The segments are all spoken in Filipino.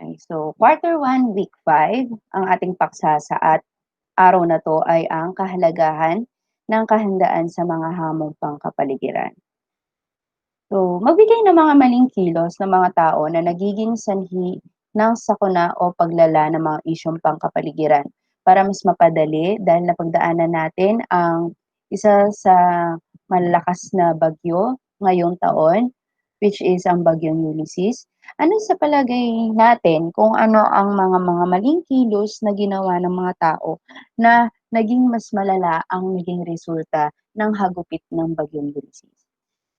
Okay, so Quarter 1, Week 5, ang ating paksa sa araw na 'to ay ang kahalagahan ng kahandaan sa mga hamong pangkapaligiran. So, magbigay ng mga maling kilos ng mga tao na nagiging sanhi ng sakuna o paglala ng mga isyung pangkapaligiran para mas mapadali dahil napagdaanan natin ang isa sa malalakas na bagyo ngayong taon, which is ang bagyong Ulysses. Ano sa palagay natin kung ano ang mga maling kilos na ginawa ng mga tao na naging mas malala ang naging resulta ng hagupit ng bagyong Ulysses?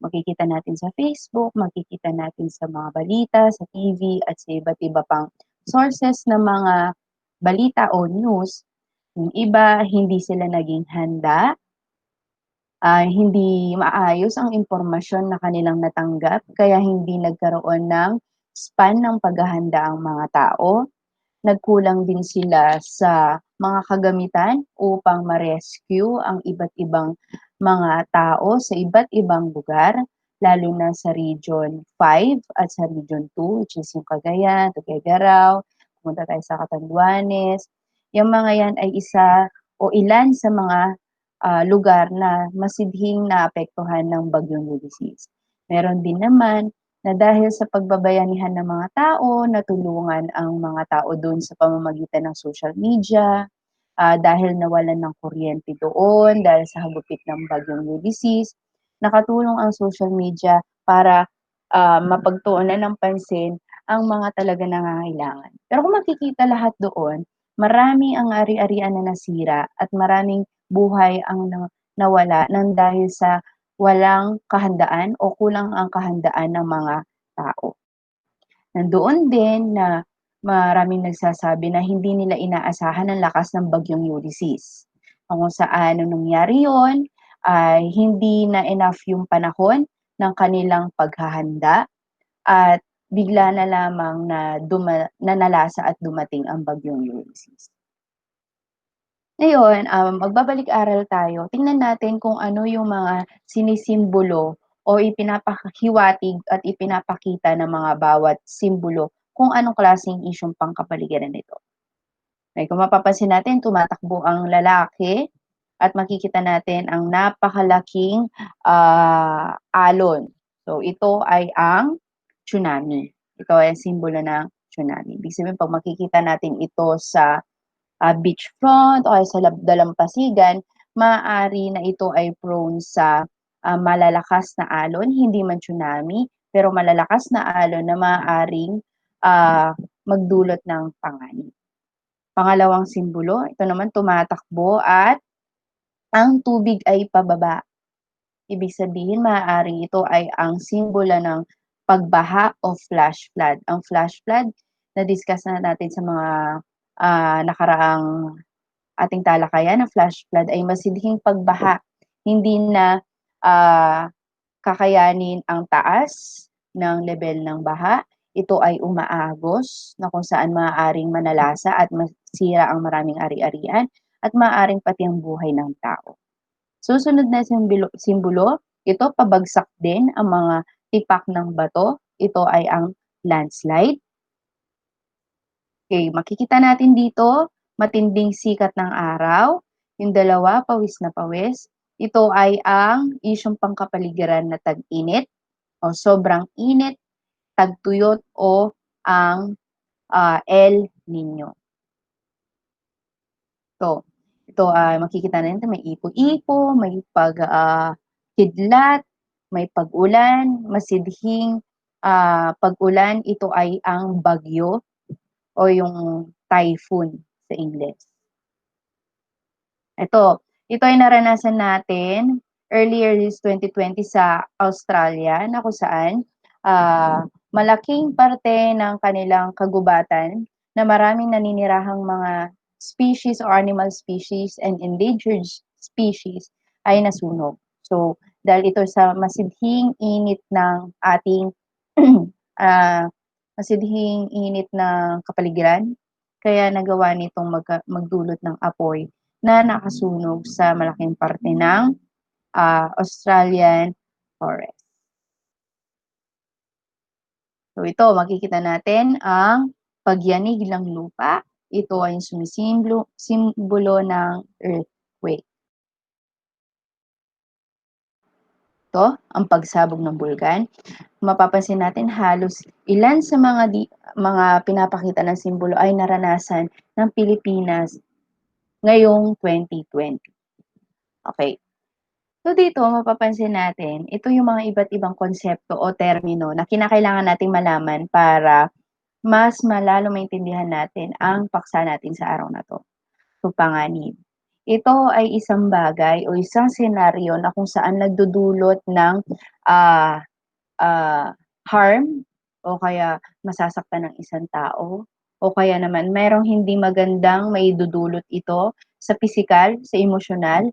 Makikita natin sa Facebook, makikita natin sa mga balita, sa TV at sa iba't iba pang sources ng mga balita o news. Yung iba, hindi sila naging handa, hindi maayos ang impormasyon na kanilang natanggap, kaya hindi nagkaroon ng span ng paghahanda ang mga tao. Nagkulang din sila sa mga kagamitan upang ma-rescue ang iba't ibang mga tao sa iba't ibang lugar, lalo na sa Region 5 at sa Region 2, which is yung Cagayan, Tuguegarao, pumunta tayo sa Catanduanes. Yung mga yan ay isa o ilan sa mga lugar na masidhing naapektuhan ng Bagyong Ulysses. Meron din naman na dahil sa pagbabayanihan ng mga tao, natulungan ang mga tao doon sa pamamagitan ng social media, dahil nawalan ng kuryente doon, dahil sa hagupit ng Bagyong Ulysses, nakatulong ang social media para mapagtuunan ng pansin ang mga talaga nangangailangan. Pero kung makikita lahat doon, marami ang ari-arian na nasira at maraming buhay ang nawala ng dahil sa walang kahandaan o kulang ang kahandaan ng mga tao. Nandoon din na maraming nagsasabi na hindi nila inaasahan ang lakas ng bagyong Ulysses. Kung saan nung nangyari yon ay hindi na enough yung panahon ng kanilang paghahanda at bigla na lamang na nalasa at dumating ang bagyong Ulysses. Ngayon, magbabalik-aral tayo. Tingnan natin kung ano yung mga sinisimbolo o ipinapahiwatig at ipinapakita ng mga bawat simbolo kung anong klaseng isyung pangkapaligiran ito. Okay, kung mapapansin natin, tumatakbo ang lalaki at makikita natin ang napakalaking alon. So, ito ay ang tsunami. Ito ay ang simbolo ng tsunami. Ibig sabihin, pag makikita natin ito sa beachfront o kaya sa dalampasigan, maaari na ito ay prone sa malalakas na alon, hindi man tsunami, pero malalakas na alon na maaaring magdulot ng panganib. Pangalawang simbolo, ito naman tumatakbo at ang tubig ay pababa. Ibig sabihin, maaaring ito ay ang simbolo ng pagbaha o flash flood. Ang flash flood, na-discuss na natin sa mga nakaraang ating talakayan, ang flash flood ay masidhing pagbaha. Hindi na kakayanin ang taas ng level ng baha. Ito ay umaagos na kung saan maaaring manalasa at masira ang maraming ari-arian at maaaring pati ang buhay ng tao. Susunod na simbolo, ito pabagsak din ang mga tipak ng bato. Ito ay ang landslide. Okay, makikita natin dito, matinding sikat ng araw. Yung dalawa, pawis na pawis. Ito ay ang isyong pangkapaligiran na tag-init o sobrang init, tagtuyot o ang El Nino. Ito ay makikita natin may ipo-ipo, may kidlat, may pag-ulan, masidhing pag-ulan. Ito ay ang bagyo o yung typhoon sa Ingles. Ito ay naranasan natin earlier this 2020 sa Australia na kung saan malaking parte ng kanilang kagubatan na maraming naninirahang mga species or animal species and endangered species ay nasunog. So, dahil ito sa masidhing init ng ating masidhing init ng kapaligiran, kaya nagawa nitong magdulot ng apoy na nakasunog sa malaking parte ng Australian forest. So ito, makikita natin ang Pagyanig ng lupa, ito ay simbolo ng earthquake. Ito, ang pagsabog ng bulkan. Mapapansin natin halos ilan sa mga pinapakita ng simbolo ay naranasan ng Pilipinas ngayong 2020. Okay. So dito mapapansin natin, ito yung mga iba't ibang konsepto o termino na kinakailangan nating malaman para mas malalo maintindihan natin ang paksa natin sa araw na 'to. So panganib. Ito ay isang bagay o isang senaryo na kung saan nagdudulot ng, ah, harm o kaya masasaktan ng isang tao o kaya naman merong hindi magandang maidudulot ito sa pisikal, sa emosyonal,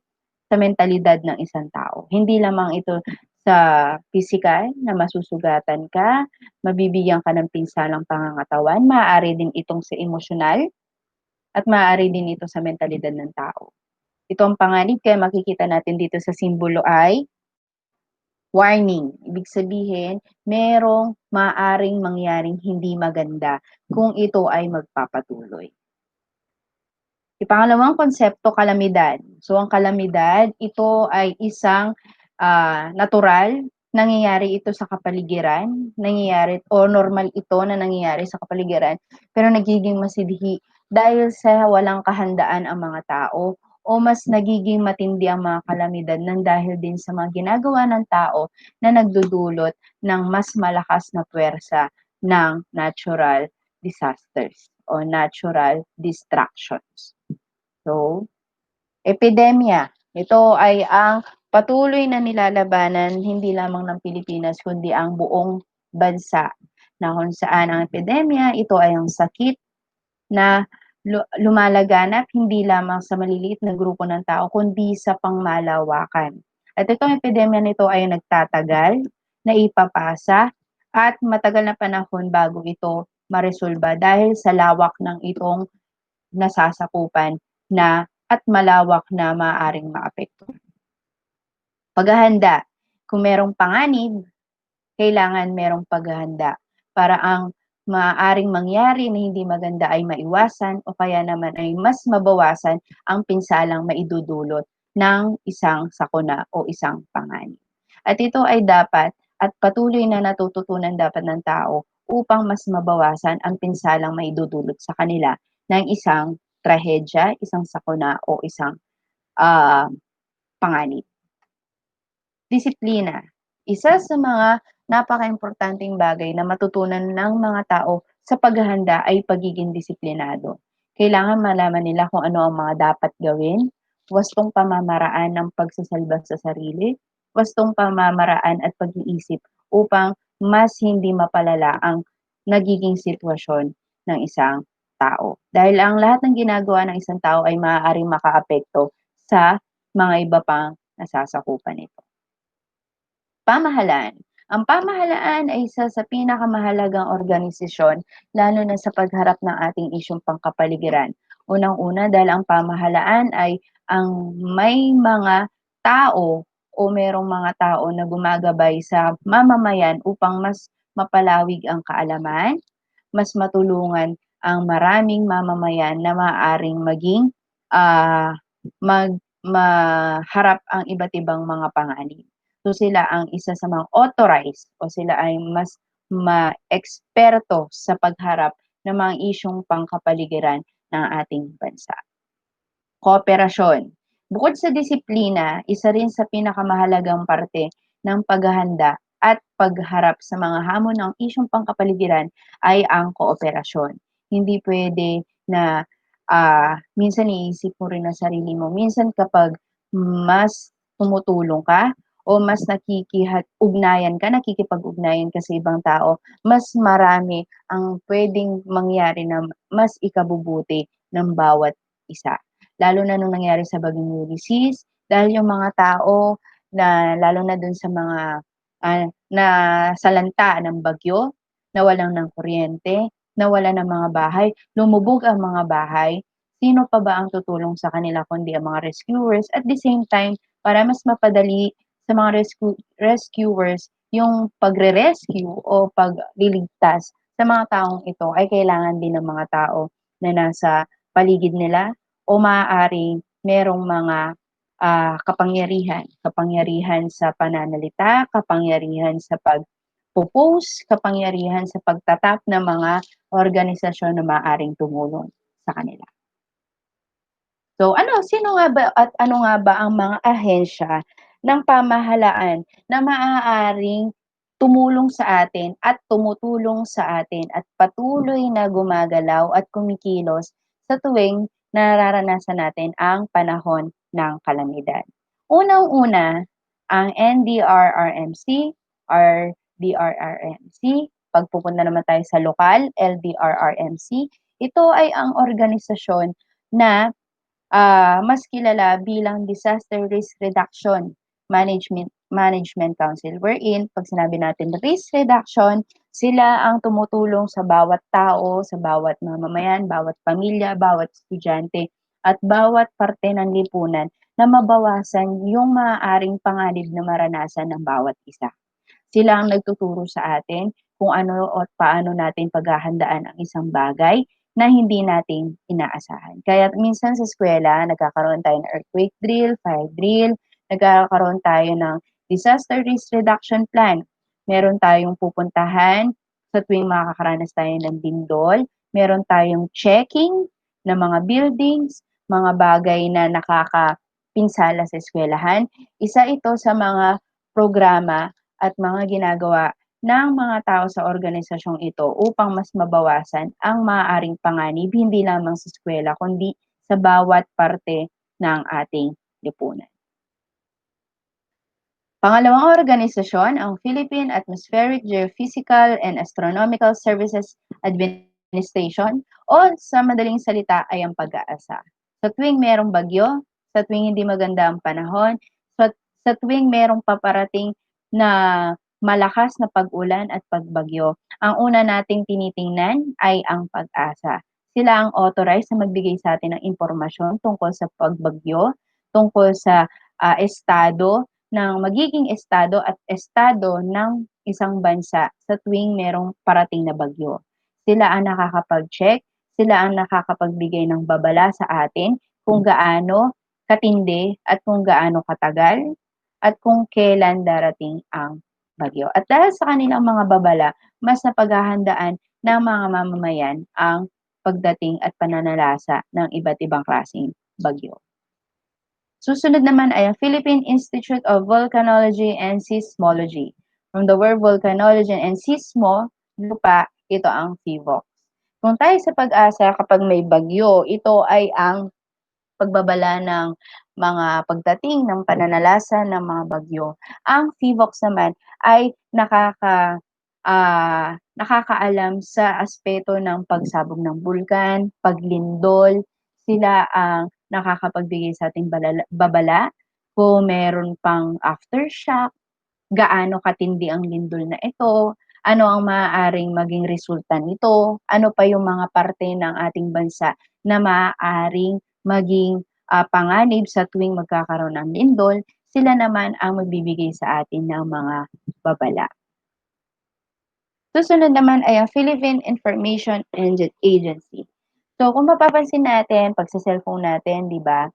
sa mentalidad ng isang tao. Hindi lamang ito sa pisikal na masusugatan ka, mabibigyan ka ng pinsalang pangangatawan, maaari din itong sa emosyonal at maaari din ito sa mentalidad ng tao. Ito ang panganib kaya makikita natin dito sa simbolo ay warning. Ibig sabihin, merong maaaring mangyaring hindi maganda kung ito ay magpapatuloy. Ipangalawang konsepto, kalamidad. So, ang kalamidad, ito ay isang natural, nangyayari ito sa kapaligiran, nangyayari o normal ito na nangyayari sa kapaligiran, pero nagiging masidhi dahil sa walang kahandaan ang mga tao o mas nagiging matindi ang mga kalamidad nang dahil din sa mga ginagawa ng tao na nagdudulot ng mas malakas na puwersa ng natural disasters o natural distractions. So, epidemya. Ito ay ang patuloy na nilalabanan hindi lamang ng Pilipinas kundi ang buong bansa na kung saan ang epidemya, ito ay ang sakit na lumalaganap hindi lamang sa maliliit na grupo ng tao kundi sa pangmalawakan. At itong epidemya nito ay nagtatagal, naipapasa, at matagal na panahon bago ito maresolba dahil sa lawak ng itong nasasakupan na at malawak na maaaring maapektuhan. Paghahanda. Kung merong panganib, kailangan merong paghahanda para ang maaaring mangyari na hindi maganda ay maiwasan o kaya naman ay mas mabawasan ang pinsalang maidudulot ng isang sakuna o isang panganib. At ito ay dapat at patuloy na natututunan dapat ng tao upang mas mabawasan ang pinsalang maidudulot sa kanila ng isang trahedya, isang sakuna o isang ah, panganib. Disiplina. Isa sa mga napakaimportanteng bagay na matutunan ng mga tao sa paghahanda ay pagiging disiplinado. Kailangan malaman nila kung ano ang mga dapat gawin, wastong pamamaraan ng pagsasalba sa sarili, wastong pamamaraan at pag-iisip upang mas hindi mapalala ang nagiging sitwasyon ng isang tao. Dahil ang lahat ng ginagawa ng isang tao ay maaaring makaapekto sa mga iba pang nasasakupan nito. Pamahalaan. Ang pamahalaan ay isa sa pinakamahalagang organisasyon lalo na sa pagharap ng ating isyung pangkapaligiran. Unang-una dahil ang pamahalaan ay ang may mga tao o merong mga tao na gumagabay sa mamamayan upang mas mapalawig ang kaalaman, mas matulungan ang maraming mamamayan na maaaring maging maharap ang iba't ibang mga panganib. So sila ang isa sa mga authorized o sila ay mas ma-eksperto sa pagharap ng mga isyung pangkapaligiran ng ating bansa. Kooperasyon. Bukod sa disiplina, isa rin sa pinakamahalagang parte ng paghahanda at pagharap sa mga hamon ng isyung pangkapaligiran ay ang kooperasyon. Hindi pwede na minsan iisip mo rin ang sarili mo. Minsan kapag mas tumutulong ka o mas nakikipag-ugnayan ka sa ibang tao, mas marami ang pwedeng mangyari na mas ikabubuti ng bawat isa. Lalo na nung nangyari sa Bagong Ulysses, dahil yung mga tao na lalo na dun sa mga nasalanta ng bagyo, nawalan ng kuryente, nawalan ng mga bahay, lumubog ang mga bahay, sino pa ba ang tutulong sa kanila kundi ang mga rescuers? At the same time, para mas mapadali sa mga rescuers yung pagre-rescue o pagliligtas sa mga taong ito ay kailangan din ng mga tao na nasa paligid nila o maaaring merong mga kapangyarihan sa pananalita, kapangyarihan sa pag-post, kapangyarihan sa pagtatap ng mga organisasyon na maaaring tumulong sa kanila. So sino nga ba at ano nga ba ang mga ahensya ng pamahalaan na maaaring tumulong sa atin at tumutulong sa atin at patuloy na gumagalaw at kumikilos sa tuwing nararanasan natin ang panahon ng kalamidad. Unang-una, ang NDRRMC or DRRMC. Pag pupunta naman tayo sa lokal, LDRRMC, ito ay ang organisasyon na mas kilala bilang Disaster Risk Reduction Management Council, wherein pag sinabi natin risk reduction, sila ang tumutulong sa bawat tao, sa bawat mamamayan, bawat pamilya, bawat estudyante, at bawat parte ng lipunan na mabawasan yung maaaring panganib na maranasan ng bawat isa. Sila ang nagtuturo sa atin kung ano at paano natin paghahandaan ang isang bagay na hindi natin inaasahan. Kaya minsan sa eskwela, nagkakaroon tayo ng earthquake drill, fire drill, nagkakaroon tayo ng disaster risk reduction plan. Meron tayong pupuntahan sa tuwing makakaranas tayo ng lindol. Meron tayong checking ng mga buildings, mga bagay na nakakapinsala sa eskwelahan. Isa ito sa mga programa at mga ginagawa ng mga tao sa organisasyong ito upang mas mabawasan ang maaaring panganib hindi lamang sa eskwela kundi sa bawat parte ng ating lipunan. Pangalawang organisasyon, ang Philippine Atmospheric Geophysical and Astronomical Services Administration o sa madaling salita ay ang PAG-ASA. Sa tuwing merong bagyo, sa tuwing hindi maganda ang panahon, sa tuwing merong paparating na malakas na pag-ulan at pagbagyo, ang una nating tinitingnan ay ang PAG-ASA. Sila ang authorized na magbigay sa atin ng impormasyon tungkol sa pagbagyo, tungkol sa estado ng magiging estado at estado ng isang bansa sa tuwing merong parating na bagyo. Sila ang nakakapag-check, sila ang nakakapagbigay ng babala sa atin kung gaano katindi at kung gaano katagal at kung kailan darating ang bagyo. At dahil sa kanilang mga babala, mas napaghahandaan ng mga mamamayan ang pagdating at pananalasa ng iba't ibang klaseng bagyo. Susunod naman ay ang Philippine Institute of Volcanology and Seismology. From the word volcanology and seismo, lupa, ito ang PHIVOLCS. Kung tayo sa PAG-ASA, kapag may bagyo, ito ay ang pagbabala ng mga pagdating ng pananalasa ng mga bagyo. Ang PHIVOLCS naman ay nakakaalam sa aspeto ng pagsabog ng bulkan, paglindol. Sila ang nakakapagbigay sa ating babala kung meron pang aftershock, gaano katindi ang lindol na ito, ano ang maaaring maging resulta nito, ano pa yung mga parte ng ating bansa na maaaring maging panganib sa tuwing magkakaroon ng lindol, sila naman ang magbibigay sa atin ng mga babala. Susunod naman ay ang Philippine Information Agency. So kung mapapansin natin, pag sa cellphone natin, di ba,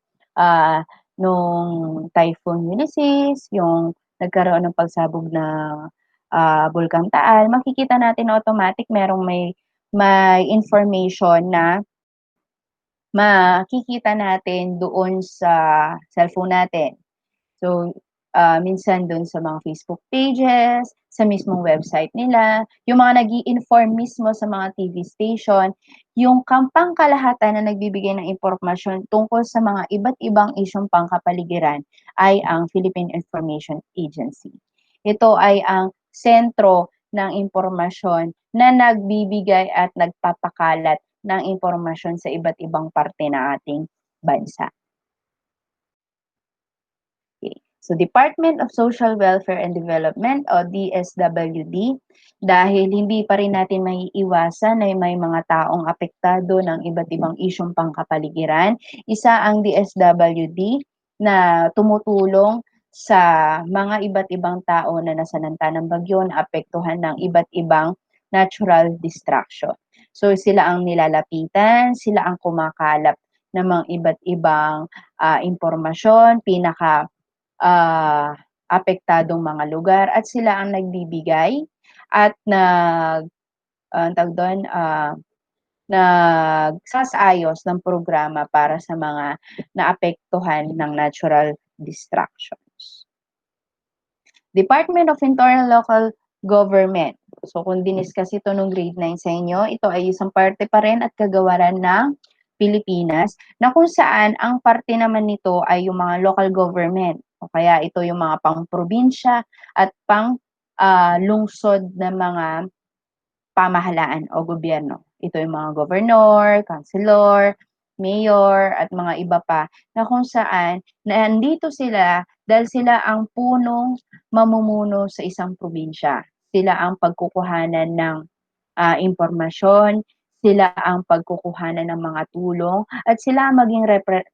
nung Typhoon Ulysses, yung nagkaroon ng pagsabog ng Bulkang Taal, makikita natin automatic merong may information na makikita natin doon sa cellphone natin. So, minsan doon sa mga Facebook pages, sa mismong website nila, yung mga nag-i-inform mismo sa mga TV station, yung pangkalahatan na nagbibigay ng impormasyon tungkol sa mga iba't ibang isyong pangkapaligiran ay ang Philippine Information Agency. Ito ay ang sentro ng impormasyon na nagbibigay at nagpapakalat ng impormasyon sa iba't ibang parte ng ating bansa. So, Department of Social Welfare and Development o DSWD, dahil hindi pa rin natin maiiwasan na may mga taong apektado ng iba't ibang isyong pangkapaligiran. Isa ang DSWD na tumutulong sa mga iba't ibang tao na nasananta ng bagyo, na apektuhan ng iba't ibang natural distraction. So sila ang nilalapitan, sila ang kumakalap ng mga iba't ibang impormasyon, apektadong mga lugar at sila ang nagbibigay at tawag do'n, nagsasayos ng programa para sa mga naapektuhan ng natural distractions. Department of Internal Local Government. So kung diniscuss ito nung grade 9 sa inyo, ito ay isang parte pa rin at kagawaran ng Pilipinas na kung saan ang parte naman nito ay yung mga local government o kaya ito yung mga pang-probinsya at lungsod na mga pamahalaan o gobyerno. Ito yung mga gobernador, councilor, mayor, at mga iba pa na kung saan nandito sila dahil sila ang punong mamumuno sa isang probinsya. Sila ang pagkukuhanan ng impormasyon, sila ang pagkukuhanan ng mga tulong, at sila ang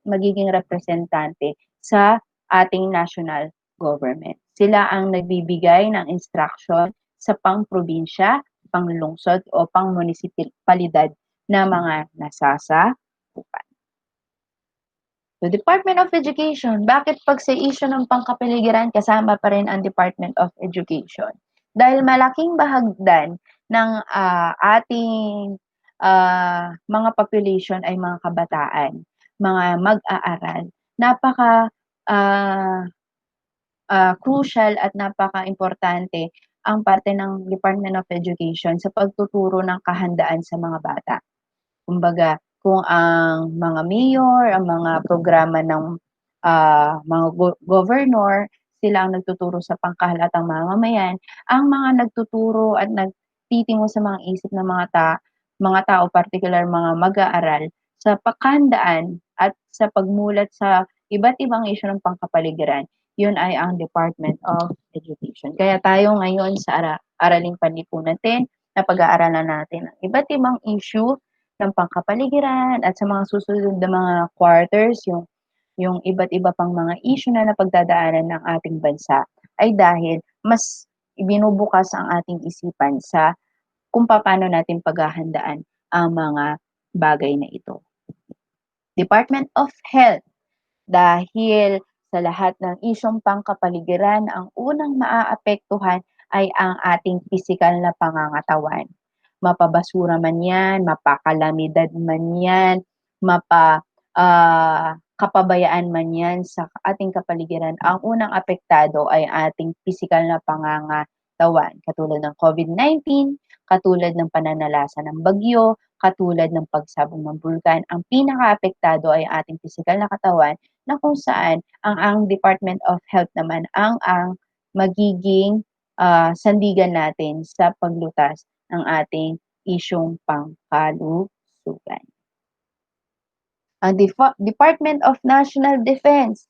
magiging representante sa ating national government. Sila ang nagbibigay ng instruction sa pang-probinsya, panglungsod o pang-munisipalidad na mga nasasakupan. So, Department of Education, bakit pag sa issue ng pangkapaligiran kasama pa rin ang Department of Education? Dahil malaking bahagdan ng ating mga population ay mga kabataan, mga mag-aaral. Napaka crucial at napaka-importante ang parte ng Department of Education sa pagtuturo ng kahandaan sa mga bata. Kumbaga, kung ang mga mayor, ang mga programa ng mga governor, sila ang nagtuturo sa pangkahalatang mamamayan, ang mga nagtuturo at nagtitingo sa mga isip ng mga tao, particular mga mag-aaral, sa pagkahandaan at sa pagmulat sa iba't ibang isyu ng pangkapaligiran, yun ay ang Department of Education. Kaya tayo ngayon sa Araling Panlipunan 10, na pag-aaralan natin ang iba't ibang issue ng pangkapaligiran at sa mga susunod na mga quarters, yung iba't iba pang mga issue na napagdadaanan ng ating bansa ay dahil mas ibinubukas ang ating isipan sa kung paano natin paghahandaan ang mga bagay na ito. Department of Health, dahil sa lahat ng isyong pangkapaligiran, ang unang maaapektuhan ay ang ating pisikal na pangangatawan. Mapabasura man yan, mapakalamidad man yan, kapabayaan man yan sa ating kapaligiran, ang unang apektado ay ating pisikal na pangangatawan, katulad ng COVID-19, katulad ng pananalasa ng bagyo, katulad ng pagsabog ng bulkan. Ang pinakaapektado ay ating pisikal na katawan na kung saan ang Department of Health naman ang magiging sandigan natin sa paglutas ng ating isyong pangkalusugan. Ang Department of National Defense,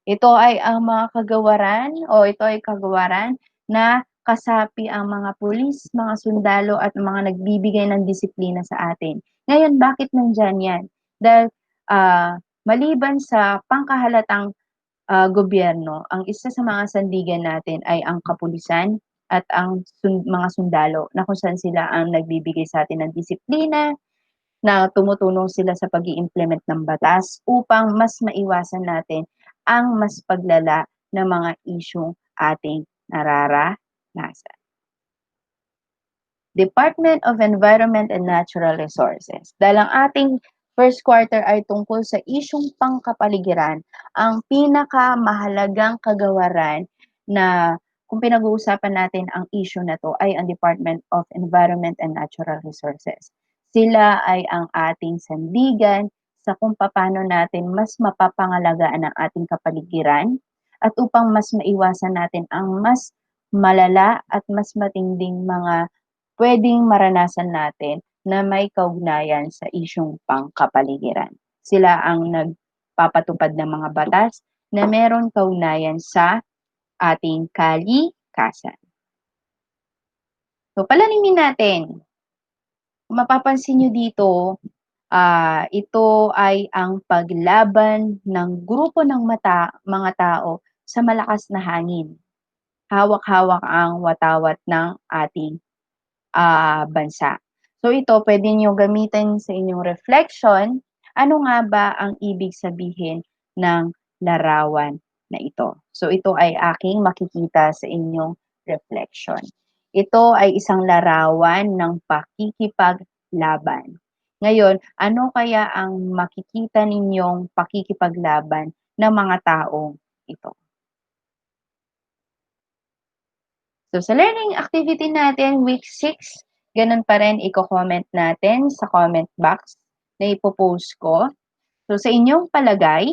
ito ay ang mga kagawaran ito ay kagawaran na kasapi ang mga pulis, mga sundalo at mga nagbibigay ng disiplina sa atin. Ngayon, bakit nandiyan yan? Dahil maliban sa pangkahalatang gobyerno, ang isa sa mga sandigan natin ay ang kapulisan at ang mga sundalo na kung saan sila ang nagbibigay sa atin ng disiplina, na tumutulong sila sa pag-i-implement ng batas upang mas maiwasan natin ang mas paglala ng mga isyung ating nararanasan. Department of Environment and Natural Resources. Dahil ang ating first quarter ay tungkol sa isyung pangkapaligiran, ang pinakamahalagang kagawaran na kung pinag-uusapan natin ang issue na to ay ang Department of Environment and Natural Resources. Sila ay ang ating sandigan sa kung paano natin mas mapapangalagaan ang ating kapaligiran at upang mas maiwasan natin ang mas malala at mas matinding mga pwedeng maranasan natin na may kaugnayan sa isyung pangkapaligiran. Sila ang nagpapatupad ng mga batas na meron kaugnayan sa ating kalikasan. So, palalimin natin. Kung mapapansin nyo dito, ito ay ang paglaban ng grupo ng mga tao sa malakas na hangin. Hawak-hawak ang watawat ng ating bansa. So ito puwede niyo gamitin sa inyong reflection, ano nga ba ang ibig sabihin ng larawan na ito? So ito ay aking makikita sa inyong reflection. Ito ay isang larawan ng pakikipaglaban. Ngayon, ano kaya ang makikita ninyong pakikipaglaban ng mga taong ito? So sa learning activity natin, week 6, ganun pa rin iko-comment natin sa comment box na ipo-post ko. So sa inyong palagay,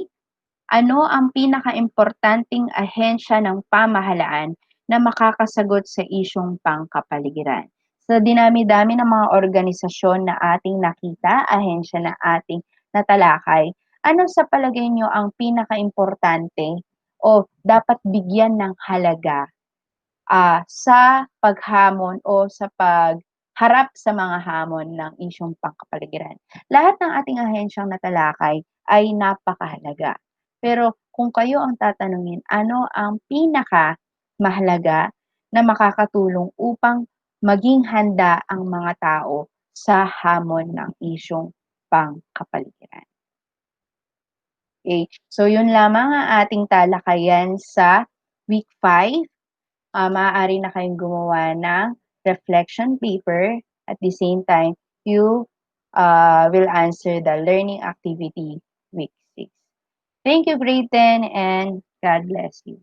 ano ang pinakaimportanteng ahensya ng pamahalaan na makakasagot sa isyung pangkapaligiran? Sa dinami-dami ng mga organisasyon na ating nakita, ahensya na ating natalakay, ano sa palagay nyo ang pinakaimportante o dapat bigyan ng halaga sa paghamon o sa pagharap sa mga hamon ng isyung pangkapaligiran? Lahat ng ating ahensyang natalakay ay napakahalaga. Pero kung kayo ang tatanungin, ano ang pinakamahalaga na makakatulong upang maging handa ang mga tao sa hamon ng isyung pangkapaligiran? Okay, so yun lamang ang ating talakayan sa week 5. Maaari na kayong gumawa ng reflection paper. At the same time, you will answer the learning activity week 6. Thank you, grade 10, and God bless you.